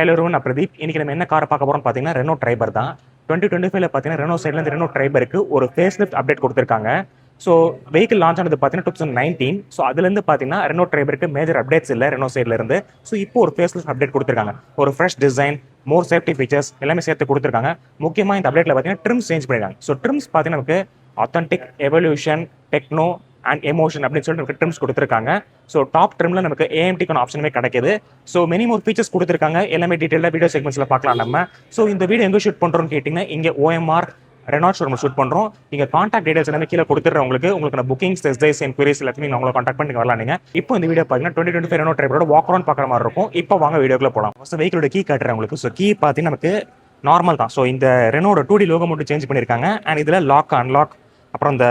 Hello நான் பிரதீப். இன்னைக்கு நம்ம என்ன கார் பார்க்க போறோம் பார்த்தீங்கன்னா ரெனோ ட்ரைபர் தான். 2025 பார்த்தீங்கன்னா ரெனோ சைட்லேருந்து ரெனோ ட்ரைபருக்கு ஒரு ஃபேஸ் லிஃப்ட் அப்டேட் கொடுத்துருக்காங்க. ஸோ வெஹிக்கிள் லான்ச் ஆனது பார்த்தீங்கன்னா 2019. ஸோ அதுலேருந்து பார்த்தீங்கன்னா ரெனோ ட்ரைபருக்கு மேஜர் அப்டேட்ஸ் இல்லை ரெனோ சைட்லேருந்து. ஸோ இப்போ ஒரு ஃபேஸ் லிஃப்ட் அப்டேட் கொடுத்துருக்காங்க. ஒரு fresh design, more safety features எல்லாமே சேர்த்து கொடுத்துருக்காங்க. முக்கியமாக இந்த அப்டேட்டில் பார்த்தீங்கன்னா ட்ரிம்ஸ் சேஞ்ச் பண்ணிருக்காங்க. ஸோ ட்ரிம்ஸ் பார்த்தீங்கன்னா நமக்கு authentic, evolution, techno and emotion அப்படின்னு சொல்லிட்டு நமக்கு ட்ரிம்ஸ் கொடுத்துருக்காங்க. ஸோ டாப் ட்ரிம்ல நமக்கு ஏஎம்டிக்கான ஆப்ஷனுமே கிடைக்குது. ஸோ மெனி மோர் ஃபீச்சர்ஸ் கொடுத்துருக்காங்க. எல்லாமே டீட்டெயிலாக வீடியோ செக்மெண்ட்ஸ்ல பார்க்கலாம் நம்ம. ஸோ இந்த வீடியோ எங்கே ஷூட் பண்ணுறோம்னு கேட்டிங்கன்னா இங்கே OMR ரெனால்ட் ஷோரூம் ஷூட் பண்ணுறோம். இங்கே கான்டாக்ட் டீடைல்ஸ் எல்லாமே கீழே கொடுத்துட்றேன். உங்களுக்கு புக்கிங்ஸ், டெஸ்ட் ட்ரைவ்ஸ், என்கொயரிஸ் எல்லாத்தையும் நீங்கள் உங்களை கான்டாக்ட் பண்ணி வரலாம். நீங்கள் இப்போ இந்த வீடியோ பார்த்தீங்கன்னா 2025 ரெனோ ட்ரைபரோட வாக் அரவுண்ட் பார்க்குற மாதிரி இருக்கும். இப்போ வாங்க வீடியோக்குள்ள போகலாம். ஃபர்ஸ்ட் வெஹிக்கிளோட கீ காட்டுறேன் உங்களுக்கு. ஸோ கீ பார்த்தீங்கன்னா நமக்கு நார்மல் தான். ஸோ இந்த ரெனோட 2D லோகோ மட்டும் சேஞ்ச் பண்ணியிருக்காங்க. அண்ட் இதில் லாக், அன்லாக், அப்புறம் இந்த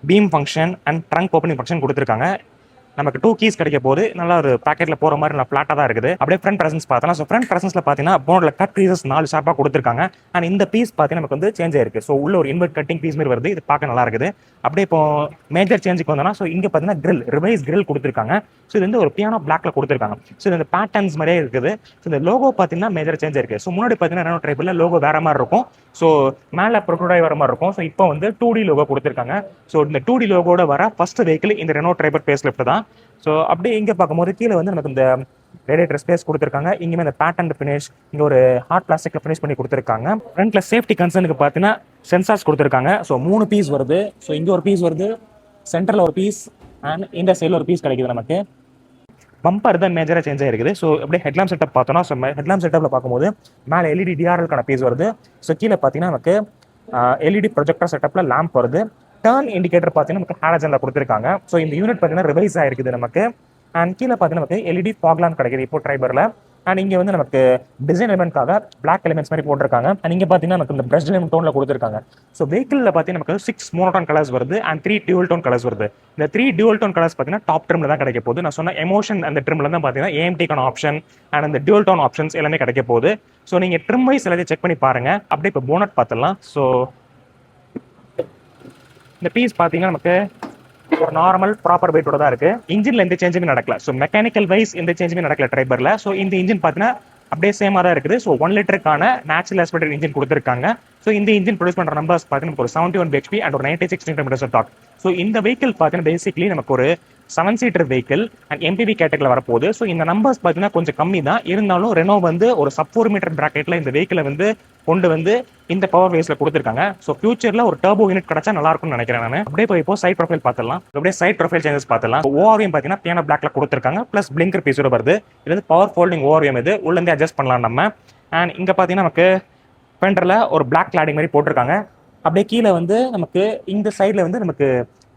beam function and trunk opening function கொடுத்துருக்காங்க. நமக்கு 2 கீஸ் கிடைக்க போது நல்லா ஒரு பேக்கெட்ல போற மாதிரி நல்லா ஃபிளாட்டா தான் இருக்குது. அப்படியே ஃப்ரண்ட் பிரசன்ஸ் பார்த்தலாம். ஸோ ஃப்ரண்ட் பிரசன்ஸ்ல பார்த்தீங்கன்னா போனோட கட் பீசஸ் 4 ஷார்ப்பா கொடுத்துருக்காங்க. அண்ட் இந்த பீஸ் பார்த்தீங்கன்னா நமக்கு வந்து சேஞ்ச் ஆயிருக்கு. ஸோ உள்ள ஒரு இன்வெர்ட் கட்டிங் பீஸ் மாதிரி வருது. இது பார்க்க நல்லா இருக்குது. அப்படியே இப்போ மேஜர் சேஞ்சுக்கு வந்தோம்னா ஸோ இங்க பார்த்தீங்கன்னா கிரில், ரிவைஸ் கிரில் கொடுத்துருக்காங்க. ஸோ இது வந்து ஒரு பியானோ பிளாக்ல கொடுத்துருக்காங்க. ஸோ இந்த பேட்டர்ன்ஸ் மாதிரியே இருக்குது. ஸோ இந்த லோகோ பார்த்தீங்கன்னா மேஜர் சேஞ்ச் ஆயிருக்கு. ஸோ முன்னாடி பார்த்தீங்கன்னா ரெனோ ட்ரைபிள்ல லோகோ வேற மாதிரி இருக்கும். ஸோ மேலே ப்ரோட்டோடைப் வர மாதிரி இருக்கும். ஸோ இப்போ வந்து 2D லோகோ கொடுத்துருக்காங்க. ஸோ இந்த 2D லோகோட வர ஃபர்ஸ்ட் வெஹிக்கிள் இந்த ரெனோ ட்ரைபர் ஃபேஸ் லிஃப்ட் தான். ஸோ அப்படியே இங்கே பார்க்கும்போது கீழே வந்து நமக்கு இந்த ரேடியேட்டர் ஸ்பேஸ் கொடுத்துருக்காங்க. இங்கேயுமே இந்த பேட்டர்ன் ஃபினிஷ், இங்கே ஒரு ஹார்ட் பிளாஸ்டிக்ல ஃபினிஷ் பண்ணி கொடுத்துருக்காங்க. ஃப்ரண்ட்ல சேஃப்டி கன்சர்னுக்கு பார்த்தீங்கன்னா சென்சார்ஸ் கொடுத்துருக்காங்க. ஸோ 3 பீஸ் வருது. ஸோ இங்கே ஒரு பீஸ் வருது, சென்டரில் ஒரு பீஸ் அண்ட் இந்த சைடில் ஒரு பீஸ் கிடைக்குது நமக்கு. பம்பர் தான் மேஜராக சேஞ்ச் ஆயிருக்குது. ஸோ அப்படியே ஹெட்லாம்ப் செட்டப் பார்த்தோம்னா ஸோ ஹெட்லாம்ப் செட்டப்பில் பார்க்கும்போது மேலே LED DRL-க்கான பீஸ் வருது. ஸோ கீழே பார்த்தீங்கன்னா நமக்கு LED ப்ரொஜெக்டர் செட்டப்பில் லேம்ப் வருது. டர்ன் இண்டிகேட்டர் பார்த்தீங்கன்னா நமக்கு ஹாலஜன்ல கொடுத்துருக்காங்க. ஸோ இந்த யூனிட் பார்த்தீங்கன்னா ரிவைஸ் ஆயிருக்குது நமக்கு. அண்ட் கீழே பார்த்தீங்கன்னா நமக்கு LED fog lamp கிடைக்குது இப்போ ட்ரைபர்ல. அண்ட் இங்கே வந்து நமக்கு டிசைன் எலிமெண்ட்காக பிளாக் எலிமெண்ட்ஸ் மாதிரி போட்டிருக்காங்க. அண்ட் இங்கே பார்த்தீங்கன்னா நமக்கு இந்த பிரஷ் டோன்ல கொடுத்துருக்காங்க. ஸோ வெஹிக்கிளில் பார்த்தீங்கன்னா நமக்கு 6 மோனோடோன் கலர்ஸ் வருது அண்ட் 3 டியூவல் டோன் கலர்ஸ் வருது. இந்த 3 டியூவல் டோன் கலர்ஸ் பார்த்தீங்கன்னா டாப் ட்ரிம்ல தான் கிடைக்க போகுது. நான் சொன்ன எமோஷன் அந்த ட்ரிம்ல தான் பார்த்தீங்கன்னா ஏஎம்டிக்கான ஆப்ஷன் அண்ட் அந்த டியூவல் டோன் ஆப்ஷன்ஸ் எல்லாமே கிடைக்க போகுது. ஸோ நீங்கள் ட்ரிம் வைஸ் எல்லாத்தையும் செக் பண்ணி பாருங்க. அப்படியே இப்போ போனட் பார்த்துடலாம். ஸோ இந்த பீஸ் பார்த்தீங்கன்னா நமக்கு ஒரு நார்மல் ப்ராப்பர் வெயிட்டோட தான் இருக்கு. இன்ஜின்ல எந்த சேஞ்சுமே நடக்கல. ஸோ மெக்கானிக்கல் வைஸ் எந்த சேஞ்சுமே நடக்கல ட்ரைபர்ல. ஸோ இந்த இன்ஜின் பார்த்தீங்கன்னா அப்படியே சேமா தான் இருக்குது. ஸோ 1 லிட்டருக்கான நேச்சுரல் ஆஸ்பிரேட்டட் இன்ஜின் கொடுத்துருக்காங்க. ஸோ இந்த இன்ஜின் ப்ரொடியூஸ் பண்ற நம்பர்ஸ் பார்த்தீங்கன்னா ஒரு 71 bhp அண்ட் ஒரு 96 Nm டார்க். ஸோ இந்த வெஹிக்கிள் பார்த்தீங்கன்னா பேசிக்லி நமக்கு ஒரு 7 சீட்டர் வெஹிக்கிள் அண்ட் MPV கேட்டகரியில் வரப்போகுது. ஸோ இந்த நம்பர்ஸ் பார்த்தீங்கன்னா கொஞ்சம் கம்மி தான். இருந்தாலும் ரெனோ வந்து ஒரு sub 4 மீட்டர் பிராக்கெட்ல இந்த வெஹிக்கிளை வந்து கொண்டு வந்து இந்த பவர் வேஸ்ல கொடுத்துருக்காங்க. ஸோ ஃபியூச்சர்ல ஒரு டர்போ யூனிட் கிடைச்சா நல்லா இருக்கும்னு நினைக்கிறேன் நான். அப்படியே இப்போ சைட் ப்ரொஃபைல் பார்த்துலாம். அப்படியே சைட் ப்ரொஃபைல் சேஞ்சஸ் பார்த்துலாம். ORVM பார்த்தீங்கன்னா பியானோ பிளாக்ல கொடுத்துருக்காங்க. பிளஸ் பிளிங்கர் பீஸோட வருது. இது வந்து பவர் ஃபோல்டிங் ORVM. இது உள்ள இருந்து அட்ஜஸ்ட் பண்ணலாம் நம்ம. அண்ட் இங்க பார்த்தீங்கன்னா நமக்கு ஃபெண்டர்ல ஒரு பிளாக் கிளாடிங் மாதிரி போட்டிருக்காங்க. அப்படியே கீழே வந்து நமக்கு இந்த சைட்ல வந்து நமக்கு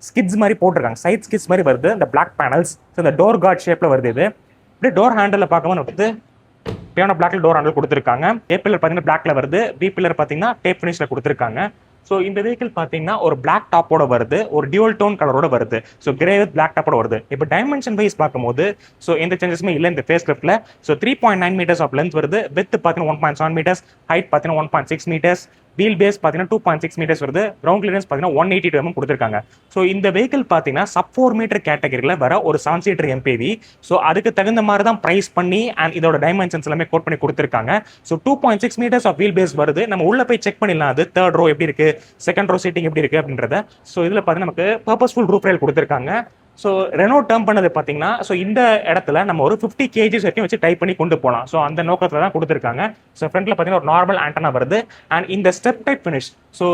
ஸ்கிட்ஸ் மாதிரி போட்டிருக்காங்க. சைட் ஸ்கிட்ஸ் மாதிரி வருது இந்த பிளாக் பேனல்ஸ். ஸோ இந்த டோர் கார்ட் ஷேப்ல வருது. இது அப்படியே டோர் ஹேண்டில் பார்க்கும்போது நமக்கு பியானோ பிளாக்ல டோர் ஹேண்டில் கொடுத்துருக்காங்க. ஏ பில்லர் பார்த்தீங்கன்னா பிளாக்ல வருது. பி பில்லர் பார்த்தீங்கன்னா டேப் ஃபினிஷ்ல கொடுத்துருக்காங்க. ஸோ இந்த வெஹிக்கிள் பார்த்தீங்கன்னா ஒரு பிளாக் டாப்போட வருது, ஒரு டியூவல் டோன் கலரோட வருது. ஸோ கிரே வித் பிளாக் டாப்போட வருது. இப்போ டைமென்ஷன் வைஸ் பார்க்கும்போது ஸோ எந்த சேஞ்சஸுமே இல்லை இந்த ஃபேஸ் லிஃப்ட்ல. ஸோ 3.9 meters ஆஃப் லென்த் வருது. வித் பார்த்தீங்கன்னா 1.7 meters, ஹைட் பார்த்தீங்கன்னா 1.6 meters, வீல் பேஸ் பார்த்தீங்கன்னா 2.6 meters வருது. கிரவுண்ட் கிளியரன்ஸ் பார்த்தீங்கன்னா 182 mm கொடுத்துருக்காங்க. ஸோ இந்த வெஹிக்கிள் பார்த்தீங்கன்னா sub 4 மீட்டர் கேட்டகரியில் வர ஒரு 7 சீட்டர் MPV. ஸோ அதுக்கு தகுந்த மாதிரி தான் ப்ரைஸ் பண்ணி அண்ட் இதோட டைமென்ஷன்ஸ் எல்லாமே கோட் பண்ணி கொடுத்துருக்காங்க. So 2.6 meters of wheel base வருது. நம்ம உள்ள போய் செக் பண்ணிடலாம் அது தேர்ட் ரோ எப்படி இருக்கு, செகண்ட் ரோ சீட்டிங் எப்படி இருக்கு அப்படின்றத. ஸோ இதில் பார்த்தீங்கன்னா நமக்கு பர்பஸ்ஃபுல் ரூஃப் ரயில் கொடுத்துருக்காங்க. ஸோ ரெனோ டேர்ம் பண்ணது பார்த்தீங்கன்னா ஸோ இந்த இடத்துல நம்ம ஒரு 50 kgs வரைக்கும் வச்சு டைப் பண்ணி கொண்டு போகலாம். ஸோ அந்த நோக்கத்தில் தான் கொடுத்துருக்காங்க. ஸோ ஃப்ரண்ட்ல பார்த்தீங்கன்னா ஒரு நார்மல் ஆண்டனா வருது அண்ட் இந்த ஸ்டெப் டைப் ஃபினிஷ். ஸோ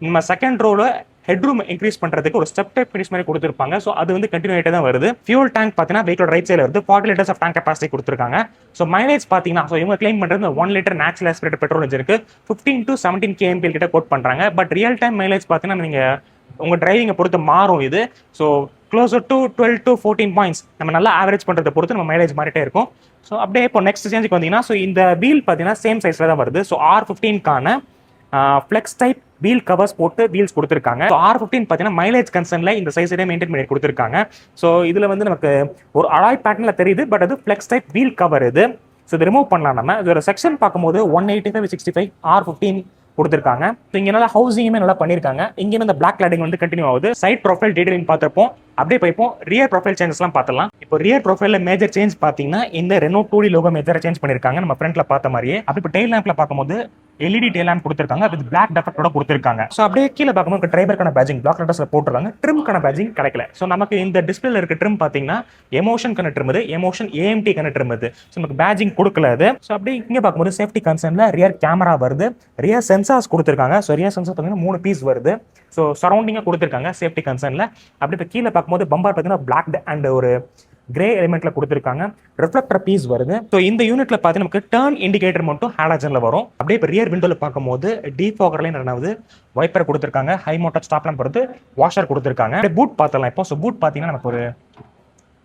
நம்ம செகண்ட் ரோல ஹெட்ரூம் இன்க்ரீஸ் பண்றதுக்கு ஒரு ஸ்டெப் டைப் ஃபினிஷ் மாதிரி கொடுத்துருப்பாங்க. ஸோ அது வந்து கண்டினியூ ஆகிட்டே தான் வருது. ஃபியூல் டேங்க் பார்த்தீங்கன்னா வெஹிக்கிள் ரைட் சைடில் வருது. 40 liters ஆஃப் டேங்க் கெப்பாசிட்டி கொடுத்துருக்காங்க. ஸோ மைலேஜ் பார்த்தீங்கன்னா ஸோ இவங்க கிளைம் பண்றது 1 liter நேச்சுரல் ஆஸ்பிரேட்டட் பெட்ரோல் இன்ஜினுக்கு 15 to 17 kmpl கிட்ட கோட் பண்றாங்க. பட் ரியல் டைம் மைலேஜ் பார்த்தீங்கன்னா நீங்க உங்க டிரைவிங்கை பொறுத்து மாறும் இது. So closer to 12 to 14 points நம்ம நல்லா ஆவரேஜ் பண்றதை பொறுத்து நம்ம மைலேஜ் மாறிட்டே இருக்கும். ஸோ அப்படியே இப்போ நெக்ஸ்ட் சேஞ்சுக்கு வந்தீங்கன்னா ஸோ இந்த வீல் பார்த்தீங்கன்னா சேம் சைஸ்ல தான் வருது. ஸோ R15க்கான ஃப்ளெக்ஸ் டைப் வீல் கவர்ஸ் போட்டு வீல்ஸ் கொடுத்துருக்காங்க. R15 பார்த்தீங்கன்னா மைலேஜ் கன்சர்ன்ல இந்த சைஸே மெயின்டைன் பண்ணி கொடுத்துருக்காங்க. ஸோ இதுல வந்து நமக்கு ஒரு அலாய் பேட்டர்ன்ல தெரியுது. பட் அது ஃப்ளெக்ஸ் டைப் வீல் கவர் இது. ஸோ இது ரிமூவ் பண்ணலாம் நம்ம. இதோட செக்ஷன் பார்க்கும்போது 185/65 R15 கொடுத்துருக்காங்க. இங்க நல்லா ஹவுசிங்குமே நல்லா பண்ணிருக்காங்க. இங்கேயுமே இந்த பிளாக் கிளாடிங் வந்து கண்டினியூ ஆகுது. சைட் ப்ரொஃபைல் டீடைலிங் பார்த்துருப்போம். அப்படியே போய்ப்போம் ரியர் ப்ரொஃபைல் சேஞ்சஸ்லாம் பார்த்துலாம். இப்போ ரியர் ப்ரொஃபைல்ல மேஜர் சேஞ்ச் பார்த்தீங்கன்னா இந்த Reno 2D logo major change பண்ணிருக்காங்க நம்ம ஃப்ரண்ட்ல பார்த்த மாதிரியே. அப்படி இப்போ டெயில் லேம்ப்ல பார்க்கும்போது எல்இடி டெயில் லேம்ப் கொடுத்துருக்காங்க, வித் பிளாக் டெஃபெக்டோட கொடுத்துருக்காங்க. ஸோ அப்படியே கீழே பார்க்கும்போது டிரைவருக்கான பேஜிங் பிளாக் லெட்டர்ஸ்ல போட்டுருக்காங்க, ட்ரிம்க்கான பேஜிங் கிடைக்கல. ஸோ நமக்கு இந்த டிஸ்பிளேல இருக்க ட்ரிம் பார்த்தீங்கன்னா எமோஷனுக்கான ட்ரிம் இது, எமோஷன் ஏஎம்டிக்கான ட்ரிம் இது. ஸோ நமக்கு பேஜிங் கொடுக்கல அது. ஸோ அப்படி இங்கே பார்க்கும்போது சேஃப்டி கன்சர்ன்ல ரியர் கேமரா வருது, ரியர் சென்சார்ஸ் கொடுத்துருக்காங்க. ஸோ ரியர் சென்சார் பார்த்தீங்கன்னா 3 பீஸ் வருது. ஸோ சரௌண்டிங்காக கொடுத்துருக்காங்க சேஃப்டி கன்சர்ன்ல. அப்படி இப்போ கீழே பார்க்கும்போது பம்பர் பார்த்தீங்கன்னா பிளாக் அண்ட் ஒரு கிரே எலிமெண்ட்ல கொடுத்துருக்காங்க, ரிஃப்ளெக்டர் பீஸ் வருது. ஸோ இந்த யூனிட்ல பார்த்து நமக்கு டர்ன் இண்டிகேட்டர் மட்டும் ஹாலஜன்ல வரும். அப்படியே இப்போ ரியர் விண்டோல பார்க்கும்போது டீஃபாகர்லையும் ரெண்டாவது வைப்பர் கொடுத்துருக்காங்க, ஹை மோட்டார் ஸ்டாப் லேம்ப் வருது, வாஷர் கொடுத்துருக்காங்க. பூட் பார்த்தலாம் இப்போ. ஸோ பூட் பார்த்தீங்கன்னா நமக்கு ஒரு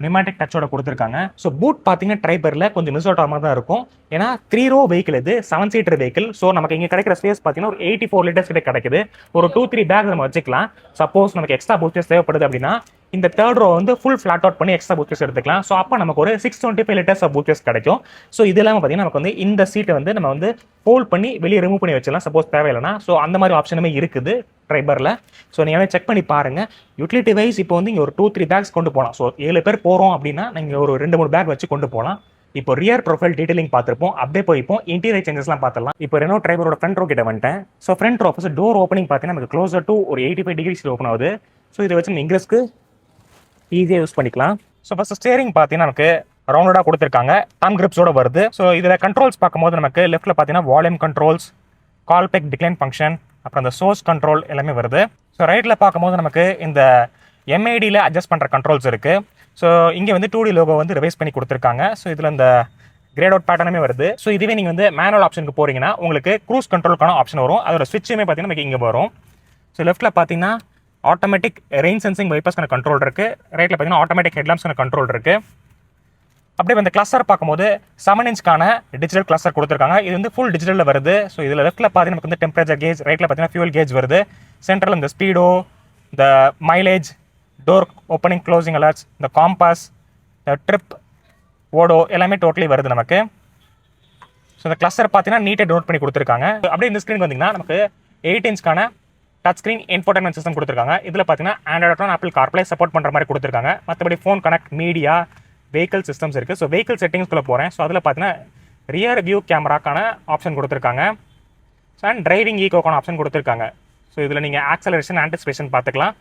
நியூமேட்டிக் டச்சோட கொடுத்துருக்காங்க. ஸோ பூட் பார்த்தீங்கன்னா ட்ரைபரில் கொஞ்சம் மிஸ் அவுட் ஆகாம தான் இருக்கும். ஏன்னா 3 row வெஹிக்கிள் இது, 7 seater வெஹிக்கிள். ஸோ நமக்கு இங்கே கிடைக்கிற ஸ்பேஸ் பார்த்தீங்கன்னா ஒரு 84 liters கிட்ட கிடைக்குது. ஒரு 2-3 பேக் நம்ம வச்சுக்கலாம். சப்போஸ் நமக்கு எக்ஸ்ட்ரா பூஸ்டர்ஸ் தேவைப்படுது அப்படின்னா இந்த 3rd row வந்து ஃபுல் ஃபிளாட் அவுட் பண்ணி எக்ஸ்ட்ரா பூஸ்டர்ஸ் எடுத்துக்கலாம். ஸோ அப்போ நமக்கு ஒரு 625 liters ஆஃப் பூஸ்டர்ஸ் கிடைக்கும். ஸோ இது இல்லாமல் பார்த்தீங்கன்னா நமக்கு வந்து இந்த சீட்டை வந்து நம்ம வந்து ஃபோல்ட் பண்ணி வெளியே ரிமூவ் பண்ணி வச்சிடலாம் சப்போஸ் தேவையில்லைனா. ஸோ அந்த மாதிரி ஆப்ஷனுமே இருக்குது ட்ரைபரில். ஸோ நீங்கள் செக் பண்ணி பாருங்க. யூட்டிலிட்டி வைஸ் இப்போ வந்து இங்கே ஒரு 2-3 பேக்ஸ் கொண்டு போகலாம். ஸோ 7 பேர் போகிறோம் அப்படின்னா நீங்கள் ஒரு 2-3 பேக் வச்சு கொண்டு போகலாம். இப்போ ரியர் ப்ரொஃபைல் டீடைலிங் பார்த்துருப்போம், அப்படியே போய் இப்போ இன்டீரியர் சேஞ்சஸ்லாம் பார்த்துலாம். இப்போ ரெனோ ட்ரைபரோட ஃப்ரண்ட் ரோ கிட்ட வந்துட்டேன். So front row first door opening பார்த்தீங்கன்னா நமக்கு க்ளோசர் டு ஒரு 85 degrees ஓப்பன் ஆகுது. ஸோ இதை வச்சு இங்கிரஸ்க்கு ஈஸியாக யூஸ் பண்ணிக்கலாம். ஸோ ஃபர்ஸ்ட் ஸ்டேரிங் பார்த்தீங்கன்னா நமக்கு ரவுண்டடாக கொடுத்துருக்காங்க, தம் கிரிப்ஸோட வருது. ஸோ இதில் கண்ட்ரோல்ஸ் பார்க்கும்போது நமக்கு லெஃப்ட்டில் பார்த்தீங்கன்னா volume controls, call back decline function, அப்புறம் இந்த சோர்ஸ் கண்ட்ரோல் எல்லாமே வருது. ஸோ ரைட்டில் பார்க்கும்போது நமக்கு இந்த எம்ஐடியில் அட்ஜஸ்ட் பண்ணுற கண்ட்ரோல்ஸ் இருக்குது. ஸோ இங்கே வந்து 2D லோகோ வந்து ரிவைஸ் பண்ணி கொடுத்துருக்காங்க. ஸோ இதில் இந்த கிரேட் அவுட் பேட்டர்னுமே வருது. ஸோ இதுவே நீங்கள் வந்து மேனுவல் ஆப்ஷனுக்கு போகிறீங்கன்னா உங்களுக்கு க்ரூஸ் கண்ட்ரோலுக்கான ஆப்ஷன் வரும். அதோட ஸ்விட்சுமே பார்த்தீங்கன்னா நமக்கு இங்கே வரும். ஸோ லெஃப்ட்டில் பார்த்தீங்கன்னா ஆட்டோமேட்டிக் ரெயின் சென்சிங் வைப்பர்ஸ்க்கான கண்ட்ரோல் இருக்குது. ரைட்டில் பார்த்தீங்கன்னா ஆட்டோமேட்டிக் ஹெட்லாம்ப்ஸ்க்கான கண்ட்ரோல் இருக்குது. அப்படியே இந்த கிளஸ்டர் பார்க்கும்போது 7 inchக்கான டிஜிட்டல் கிளஸ்டர் கொடுத்துருக்காங்க. இது வந்து ஃபுல் டிஜிட்டலில் வருது. ஸோ இதில் லெஃப்ட்டில் பார்த்தீங்கன்னா நமக்கு வந்து டெம்பரேச்சர் கேஜ், ரைட்டில் பார்த்தீங்கன்னா ஃபியூல் கேஜ் வருது. சென்ட்ரல் இந்த ஸ்பீடோ, இந்த mileage, door opening closing alerts, இந்த காம்பாஸ், இந்த ட்ரிப், ஓடோ எல்லாமே டோட்டலி வருது நமக்கு. ஸோ இந்த கிளஸ்டர் பார்த்தீங்கன்னா நீட்டாக நோட் பண்ணி கொடுத்துருக்காங்க. அப்படியே இந்த ஸ்க்ரீன் வந்தீங்கன்னா நமக்கு 8 inchக்கான டச் ஸ்க்ரீன் இன்ஃபோர்டைன்மெண்ட் சிஸ்டம் கொடுத்துருக்காங்க. இதில் பார்த்தீங்கன்னா Android auto, apple CarPlay support பண்ணுற மாதிரி கொடுத்துருக்காங்க. மற்றபடி phone connect, media, vehicle systems இருக்குது. ஸோ வெஹிக்கிள் செட்டிங்ஸ்குள்ளே போகிறேன். ஸோ அதில் பார்த்தீங்கன்னா ரியர் வியூ கேமராக்கான ஆப்ஷன் கொடுத்துருக்காங்க. ஸோ அண்ட் டிரைவிங் ஈகோக்கான ஆப்ஷன் கொடுத்துருக்காங்க. ஸோ இதில் நீங்கள் ஆக்சலரேஷன், ஆன்டிசிபேஷன் பார்த்துக்கலாம்.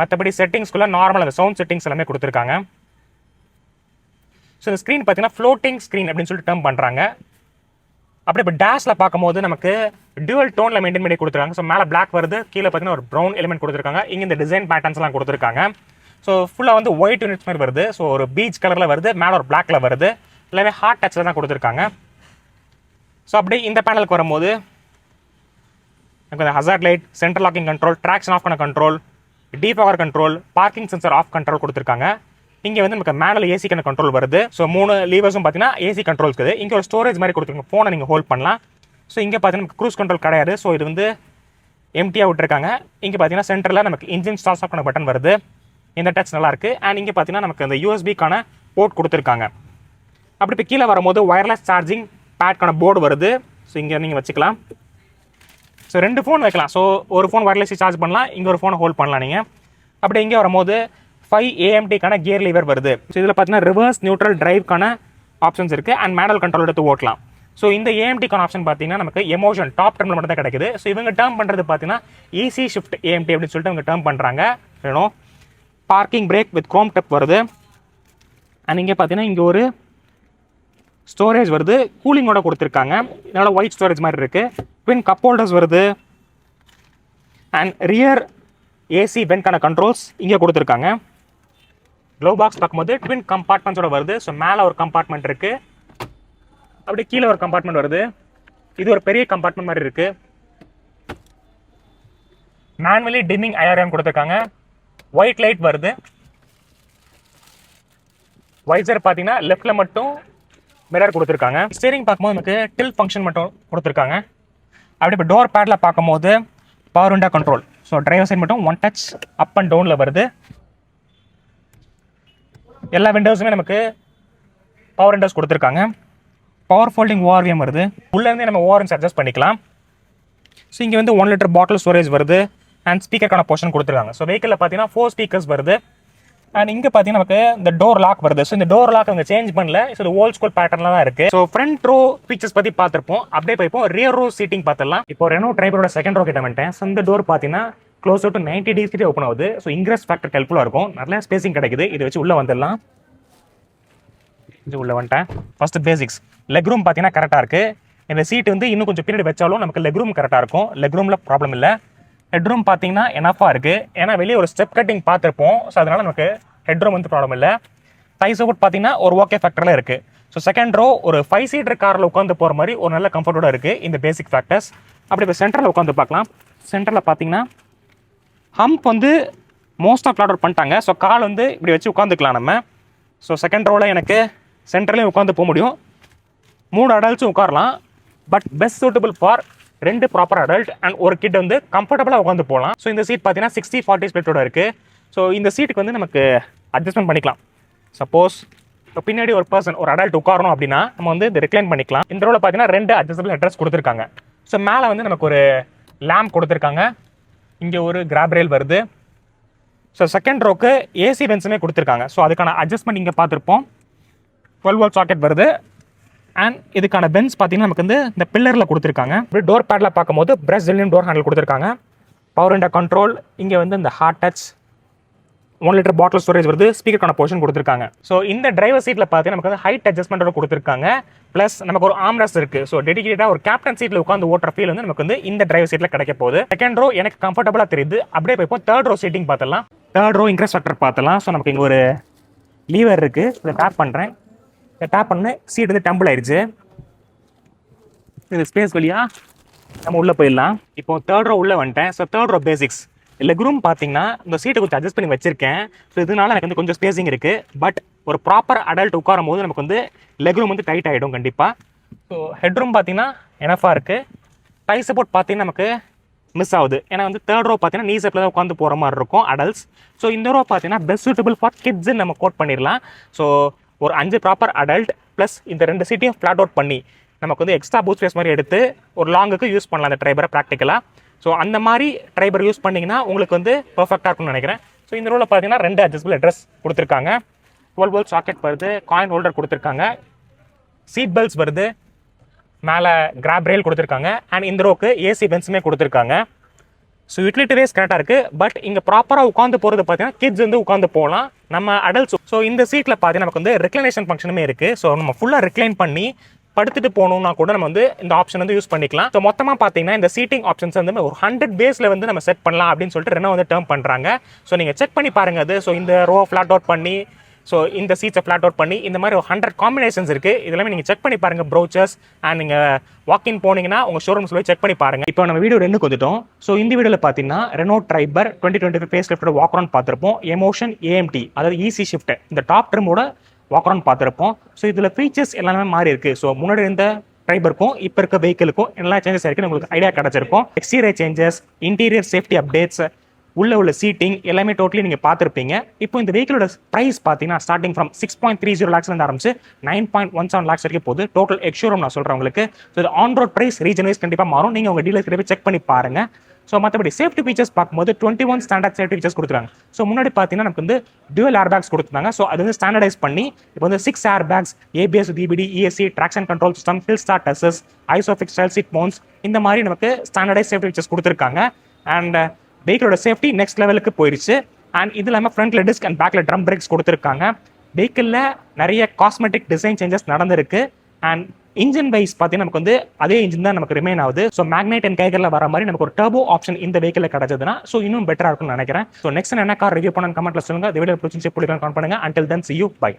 மற்றபடி செட்டிங்ஸ்குள்ளே நார்மல் அந்த சவுண்ட் செட்டிங்ஸ் எல்லாமே கொடுத்துருக்காங்க. ஸோ இந்த ஸ்க்ரீன் பார்த்தீங்கன்னா ஃப்ளோட்டிங் ஸ்க்ரீன் அப்படின்னு சொல்லிட்டு டேர்ம் பண்ணுறாங்க. அப்படி இப்போ டேஷில் பார்க்கும்போது நமக்கு டியூவல் டோனில் மெயின்டைன் பண்ணி கொடுத்துருக்காங்க. ஸோ மேலே பிளாக் வருது, கீழே பார்த்தீங்கன்னா ஒரு ப்ரௌன் எலிமெண்ட் கொடுத்துருக்காங்க. இங்கே இந்த டிசைன் பேட்டர்ன்ஸ்லாம் கொடுத்துருக்காங்க. ஸோ ஃபுல்லாக வந்து ஒயிட் யூனிட்ஸ் மாதிரி வருது. ஸோ ஒரு பீச் கலரில் வருது, மேலே ஒரு பிளாக்ல வருது. எல்லாமே ஹார்ட் டச்சில் தான் கொடுத்துருக்காங்க. ஸோ அப்படியே இந்த பேனலுக்கு வரும்போது எனக்கு இந்த hazard light, central locking control, traction off பண்ண control, defogger control, parking sensor off control கொடுத்துருக்காங்க. இங்கே வந்து நமக்கு மேனுவல் ஏசிக்கான கண்ட்ரோல் வருது. ஸோ 3 லீவர்ஸும் பார்த்தீங்கன்னா ஏசி கண்ட்ரோல்ஸ் இருக்குது. இங்கே ஒரு ஸ்டோரேஜ் மாதிரி கொடுத்துருங்க, ஃபோனை நீங்கள் ஹோல்ட் பண்ணலாம். ஸோ இங்கே பார்த்தீங்கன்னா நமக்கு க்ரூஸ் கண்ட்ரோல் கிடையாது. ஸோ இது வந்து எம்டியாக விட்டுருக்காங்க. இங்கே பார்த்தீங்கன்னா சென்டரில் நமக்கு இன்ஜின் ஸ்டார்ட் ஆஃப் பண்ண பட்டன் வருது. இந்த டச் நல்லாயிருக்கு. அண்ட் இங்கே பார்த்தீங்கன்னா நமக்கு அந்த யூஎஸ்பிக்கான போர்ட் கொடுத்துருக்காங்க. அப்படி இப்போ கீழே வரும்போது ஒயர்லெஸ் சார்ஜிங் பேட்கான போர்டு வருது. ஸோ இங்கே நீங்கள் வச்சுக்கலாம். ஸோ 2 ஃபோன் வைக்கலாம். ஸோ ஒரு ஃபோன் ஒயர்லெஸ் சார்ஜ் பண்ணலாம், இங்கே ஒரு ஃபோனை ஹோல்ட் பண்ணலாம் நீங்கள். அப்படி இங்கே வரும்போது 5 AMTக்கான கியர் லீவர் வருது. ஸோ இதில் பார்த்தீங்கன்னா ரிவர்ஸ் நியூட்ரல் டிரைவ்க்கான ஆப்ஷன்ஸ் இருக்குது. அண்ட் மேனுவல் கண்ட்ரோல் எடுத்து ஓட்டலாம். ஸோ இந்த AMTக்கான ஆப்ஷன் பார்த்தீங்கன்னா நமக்கு எமோஷன் டாப் டர்மில் மட்டும் தான் கிடைக்குது. ஸோ இவங்க டேர்ம் பண்ணுறது பார்த்தீங்கன்னா ஈஸி ஷிஃப்ட் AMT அப்படின்னு சொல்லிட்டு இவங்க டேர்ம் பண்ணுறாங்க. வேணும் பார்க்கிங் பிரேக் வித் க்ரோம் டெப் வருது. அண்ட் இங்கே பார்த்தீங்கன்னா இங்கே ஒரு ஸ்டோரேஜ் வருது, கூலிங்கோட கொடுத்துருக்காங்க. இதனால் ஒயிட் ஸ்டோரேஜ் மாதிரி இருக்குது. ட்வின் கப் ஹோல்டர்ஸ் வருது. அண்ட் ரியர் ஏசி வென்ட்கான கண்ட்ரோல்ஸ் இங்கே கொடுத்துருக்காங்க. க்ளோ பாக்ஸ் பார்க்கும்போது ட்வின் கம்பார்ட்மெண்ட்ஸோட வருது. ஸோ மேலே ஒரு கம்பார்ட்மெண்ட் இருக்குது, அப்படி கீழே ஒரு கம்பார்ட்மெண்ட் வருது. இது ஒரு பெரிய கம்பார்ட்மெண்ட் மாதிரி இருக்குது. மேனுவலி டிம்மிங் ஐஆர்எம் கொடுத்துருக்காங்க. ஒயிட் லைட் வருது. வைசர் பார்த்தீங்கன்னா லெஃப்டில் மட்டும் மிரர் கொடுத்துருக்காங்க. ஸ்டீரிங் பார்க்கும்போது நமக்கு டில் ஃபங்க்ஷன் மட்டும் கொடுத்துருக்காங்க. அப்படி இப்போ டோர் பேடில் பார்க்கும்போது power window control. So driver side மட்டும் 1 touch அப் அண்ட் டவுனில் வருது. எல்லா விண்டோஸுமே நமக்கு பவர் விண்டோஸ் கொடுத்துருக்காங்க. பவர் ஃபோல்டிங் ORVM வருது. உள்ளேருந்தே நம்ம ஓஆர்எம்ஸ் அட்ஜஸ்ட் பண்ணிக்கலாம். ஸோ இங்கே வந்து 1 liter பாட்டில் ஸ்டோரேஜ் வருது. அண்ட் ஸ்பீக்கருக்கான போர்ஷன் கொடுத்துருக்காங்க. ஸோ வெஹிக்கிளில் பார்த்தீங்கன்னா 4 ஸ்பீக்கர்ஸ் வருது. அண்ட் இங்கே பார்த்தீங்கன்னா நமக்கு இந்த டோர் லாக் வருது. ஸோ இந்த டோர் லாக் அவங்க சேஞ்ச் பண்ணல. ஸோ இது ஓல்ட் ஸ்கூல் பேட்டர்ல தான் இருக்கு. ஸோ ஃப்ரண்ட் ரோ ஃபீச்சர்ஸ் பற்றி பார்த்துருப்போம். அப்படியே போய் இப்போ ரியர் ரோ சீட்டிங் பார்த்துடலாம். இப்போ ரெனோ ட்ரைபரோட செகண்ட் ரோ கிட்ட வந்துட்டேன். ஸோ இந்த டோர் பார்த்தீங்கன்னா க்ளோஸ் டு 90 டிகிரி கிட்டே ஓப்பன் ஆகுது. ஸோ இன்க்ரெஸ் ஃபேக்டர் ஹெல்ப்ஃபுல்லாக இருக்கும். நல்ல ஸ்பேசிங் கிடைக்குது. இதை வச்சு உள்ள வந்துடலாம். இது உள்ள வந்துட்டேன். ஃபர்ஸ்ட் பேசிக்ஸ் லெக் ரூம் பார்த்தீங்கன்னா கரெக்டாக இருக்கு. இந்த சீட் வந்து இன்னும் கொஞ்சம் பின்னாடி வச்சாலும் நமக்கு லெக் ரூம் கரெக்டாக இருக்கும். லெக் ரூமில் ப்ராப்ளம் இல்லை. ஹெட் ரூம் பார்த்தீங்கன்னா எனஃபாக இருக்கு. ஏன்னா வெளியே ஒரு ஸ்டெப் கட்டிங் பார்த்துருப்போம். ஸோ அதனால நமக்கு ஹெட் ரூம் வந்து ப்ராப்ளம் இல்லை. தை சப்போர்ட் பார்த்தீங்கன்னா ஒரு ஓகே ஃபேக்டரில் இருக்கு. ஸோ செகண்ட் ரோ ஒரு 5 சீட்டர் காரில் உட்காந்து போகிற மாதிரி ஒரு நல்ல கம்ஃபர்ட்டோட இருக்கு இந்த பேசிக் ஃபேக்டர்ஸ். அப்படி இப்போ சென்டரில் உட்காந்து பார்க்கலாம். சென்டரில் பார்த்தீங்கன்னா ஹம்ப் வந்து மோஸ்ட் ஆஃப் ஃப்ளாட் அவுட் பண்ணிட்டாங்க. ஸோ கால் வந்து இப்படி வச்சு உட்காந்துக்கலாம் நம்ம. ஸோ செகண்ட் ரோவில் எனக்கு சென்டர்லேயும் உட்காந்து போக முடியும். 3 அடல்ட்ஸும் உட்காரலாம். But best suitable for 2 proper adult and ஒரு கிட் வந்து கம்ஃபர்டபுளாக உட்காந்து போகலாம். ஸோ இந்த சீட் பார்த்தீங்கன்னா 60-40 ஸ்பிளிட்டோட இருக்குது. ஸோ இந்த சீட்டுக்கு வந்து நமக்கு அட்ஜஸ்ட்மெண்ட் பண்ணிக்கலாம். சப்போஸ் இப்போ பின்னாடி ஒரு பர்சன் ஒரு அடல்ட் உட்காரணும் அப்படின்னா நம்ம வந்து இந்த ரிக்ளைன் பண்ணிக்கலாம். இந்த ரோவில் பார்த்தீங்கன்னா 2 அட்ஜஸ்டபிள் ஹெட்ரஸ் கொடுத்துருக்காங்க. ஸோ மேலே வந்து நமக்கு ஒரு லேம்ப் கொடுத்துருக்காங்க. இங்கே ஒரு கிராப் ரெயில் வருது. ஸோ செகண்ட் ரோக்கு ஏசி வென்ஸுமே கொடுத்துருக்காங்க. ஸோ அதுக்கான அட்ஜஸ்ட்மெண்ட் இங்கே பார்த்துருப்போம். 12 வோல்ட் சாக்கெட் வருது. அண்ட் இதுக்கான பென்ஸ் பார்த்தீங்கன்னா நமக்கு வந்து இந்த பில்லரில் கொடுத்துருக்காங்க. இப்படி டோர் பேடில் பார்க்கும்போது பிரஸ்லியன் டோர் ஹேண்டில் கொடுத்துருக்காங்க. Power window control. இங்கே வந்து இந்த hard touch 1 litre bottle storage வருது. ஸ்பீக்கருக்கான போர்ஷன் கொடுத்துருக்காங்க. ஸோ இந்த டிரைவர் சீட்டில் பார்த்தீங்கன்னா நமக்கு வந்து ஹைட் அட்ஜஸ்ட்மெண்ட்டோட கொடுத்துருக்காங்க. ப்ளஸ் நமக்கு ஒரு ஆம்ரெஸ்ட் இருக்குது. ஸோ டெடிகேட்டாக ஒரு கேப்டன் சீட்டில் உட்காந்து ஓட்டுற ஃபீல் வந்து நமக்கு வந்து இந்த டிரைவர் சீட்டில் கிடைக்க போகுது. செகண்ட் ரோ எனக்கு கம்ஃபர்டபுளாக தெரியுது. அப்படியே போய் இப்போ தேர்ட் ரோ சீட்டிங் பார்த்தலாம். தேர்ட் ரோ இன்க்ரெஸ் ஃபேக்டர் பார்த்தலாம். ஸோ நமக்கு இங்கே ஒரு லீவர் இருக்குது. இதை டேப் பண்ணுறேன். இதை டேப் பண்ணு சீட் வந்து டம்பிள் ஆயிடுச்சு. இது ஸ்பேஸ் வழியா நம்ம உள்ளே போயிடலாம். இப்போ தேர்ட் ரோ உள்ளே வந்துட்டேன். So third row basics leg room பார்த்தீங்கன்னா இந்த சீட்டை கொஞ்சம் அட்ஜஸ்ட் பண்ணி வச்சிருக்கேன். ஸோ இதனால எனக்கு வந்து கொஞ்சம் ஸ்பேசிங் இருக்குது. பட் ஒரு ப்ராப்பர் அடல்ட் உட்காரும் போது நமக்கு வந்து லெக் ரூம் வந்து டைட் ஆகிடும் கண்டிப்பாக. ஸோ ஹெட் ரூம் பார்த்தீங்கன்னா எனஃபாக இருக்குது. டை சப்போர்ட் பார்த்தீங்கன்னா நமக்கு மிஸ் ஆகுது. ஏன்னா வந்து தேர்ட் ரோ பார்த்தீங்கன்னா நீ செப்பில் தான் உட்காந்து போகிற மாதிரி இருக்கும் அடல்ட்ஸ். ஸோ இந்த ரோ பார்த்தீங்கன்னா பெஸ்ட் சூட்டபிள் ஃபார் கிட்ஸ்ன்னு நம்ம கோட் பண்ணிடலாம். ஸோ ஒரு 5 ப்ராப்பர் அடல்ட் ப்ளஸ் இந்த 2 சீட்டையும் ஃப்ளாட் அவுட் பண்ணி நமக்கு வந்து எக்ஸ்ட்ரா பூட் ஸ்பேஸ் மாதிரி எடுத்து ஒரு லாங்குக்கு யூஸ் பண்ணலாம் அந்த ட்ரைபரை ப்ராக்டிக்கலாக. ஸோ அந்த மாதிரி ட்ரைபர் யூஸ் பண்ணிங்கன்னா உங்களுக்கு வந்து பர்ஃபெக்டாக இருக்கும்னு நினைக்கிறேன். ஸோ இந்த ரோவில் பார்த்தீங்கன்னா 2 அட்ஜஸ்டபிள் அட்ரஸ் கொடுத்துருக்காங்க. 12 வோல்ட் சாக்கெட் வருது. காயின் ஹோல்டர் கொடுத்துருக்காங்க. சீட் பெல்ட்ஸ் வருது. மேலே கிராப் ரெயில் கொடுத்துருக்காங்க. அண்ட் இந்த ரோக்கு ஏசி பென்ஸுமே கொடுத்துருக்காங்க. ஸோ யூட்டிலிட்டி வைஸ் கரெக்டாக இருக்குது. பட் இங்கே ப்ராப்பராக உட்காந்து போகிறது பார்த்தீங்கன்னா கிட்ஸ் வந்து உட்காந்து போகலாம். நம்ம அடல்ட்ஸ் ஸோ இந்த சீட்டில் பார்த்தீங்கன்னா நமக்கு வந்து ரெக்ளைனேஷன் ஃபங்க்ஷனுமே இருக்குது. ஸோ நம்ம ஃபுல்லாக ரெக்ளைன் பண்ணி படுத்துட்டு போகணும்னா கூட நம்ம வந்து இந்த ஆப்ஷன் வந்து யூஸ் பண்ணிக்கலாம். ஸோ மொத்தமாக பார்த்தீங்கன்னா இந்த சீட்டிங் ஆப்ஷன்ஸ் வந்து ஒரு 100 பேஸில் வந்து நம்ம செட் பண்ணலாம் அப்படின்னு சொல்லிட்டு ரெனோ வந்து டேர்ம் பண்ணுறாங்க. ஸோ நீங்கள் செக் பண்ணி பாருங்கள் அது. ஸோ இந்த ரோ ஃப்ளாட் அவுட் பண்ணி ஸோ இந்த சீட்ஸை ஃப்ளாட் அவுட் பண்ணி இந்த மாதிரி ஒரு 100 காம்பினேஷன்ஸ் இருக்குது. இதெல்லாமே நீங்கள் செக் பண்ணி பாருங்கள் ப்ரௌச்சர்ஸ். அண்ட் நீங்கள் வாக்கின் போனீங்கன்னா உங்கள் ஷோரூம்ஸ் போய் செக் பண்ணி பாருங்கள். இப்போ நம்ம வீடியோ 2 வந்துட்டோம். ஸோ இந்த வீடியோவில் பார்த்தீங்கன்னா ரெனோ ட்ரைபர் 2025 ஃபேஸ் லிஃப்டோட வாக் அரவுண்ட் பார்த்துருப்போம். எமோஷன் ஏஎம்டி அதாவது ஈஸி ஷிஃப்ட் இந்த டாப் ட்ரிமோட வாக் அரவுண்ட் பார்த்துருப்போம். ஸோ இதில் ஃபீச்சர்ஸ் எல்லாமே மாறி இருக்குது. ஸோ முன்னாடி இருந்த ட்ரைபருக்கும் இப்போ இருக்க வெஹிக்கிளுக்கும் எல்லா சேஞ்சஸ் இருக்குன்னு உங்களுக்கு ஐடியா கிடச்சிருக்கும். Exterior changes, interior safety updates, உள்ள சீட்டிங் எல்லாமே டோட்டலி நீங்கள் பார்த்துருப்பீங்க. இப்போ இந்த வெஹிக்கிளோட ப்ரைஸ் பார்த்தீங்கன்னா ஸ்டார்டிங் ஃப்ரம் 6.30 லேக்ஸ்லேருந்து ஆரம்பிச்சு 9.17 லேக்ஸ் வரைக்கும் போகுது. டோட்டல் எக்ஸ்ஷோரூம் நான் சொல்கிறேன் உங்களுக்கு. ஸோ இது on road price region wise கண்டிப்பாக மாறும். நீங்கள் உங்கள் டீலர்ஸ் போய் செக் பண்ணி பாருங்கள். ஸோ மற்றபடி சேஃப்டி ஃபீச்சர்ஸ் பார்க்கும்போது 21 ஸ்டாண்டர்ட் சேஃப்டி ஃபீச்சர்ஸ் கொடுத்துருக்காங்க. ஸோ முன்னாடி பார்த்தீங்கன்னா நமக்கு வந்து டுவல் ஏர் பேக்ஸ் கொடுத்துருந்தாங்க. ஸோ அது வந்து ஸ்டாண்டர்டைஸ் பண்ணி இப்போ வந்து 6 air bags, ABS, EBD, ESC, traction control system, hill start assist, ISOFIX style seat mounts இந்த மாதிரி நமக்கு ஸ்டாண்டர்டைஸ் சேஃப்டி ஃபீச்சர்ஸ் கொடுத்துருக்காங்க. அண்ட் வெஹிக்கிளோட சேஃப்டி நெக்ஸ்ட் லெவலுக்கு போயிடுச்சு. அண்ட் இது இல்லாமல் ஃப்ரண்ட்ல டிஸ்க் அண்ட் பேக்ல ட்ரம் பிரேக்ஸ் கொடுத்துருக்காங்க. வெஹிக்கிளில் நிறைய காஸ்மெட்டிக் டிசைன் சேஞ்சஸ் நடந்திருக்கு. அண்ட் இன்ஜின் வைஸ் பார்த்தீங்கன்னா நமக்கு வந்து அதே இன்ஜின் தான் நமக்கு ரிமைன் ஆகுது. ஸோ மேக்னெட் அண்ட் கைகரில் வர மாதிரி நமக்கு ஒரு டர்போ ஆப்ஷன் இந்த வெஹிக்கிளில் கிடைச்சதுன்னா ஸோ இன்னும் பெட்டராக இருக்கும்னு நினைக்கிறேன். ஸோ நெக்ஸ்ட் என்ன கார் ரிவ்யூ பண்ண கமெண்ட்ல சொல்லுங்க. இந்த வீடியோ பிடிச்சி பிடிக்கலாம் கமெண்ட் பண்ணுங்க. Until then see you, bye.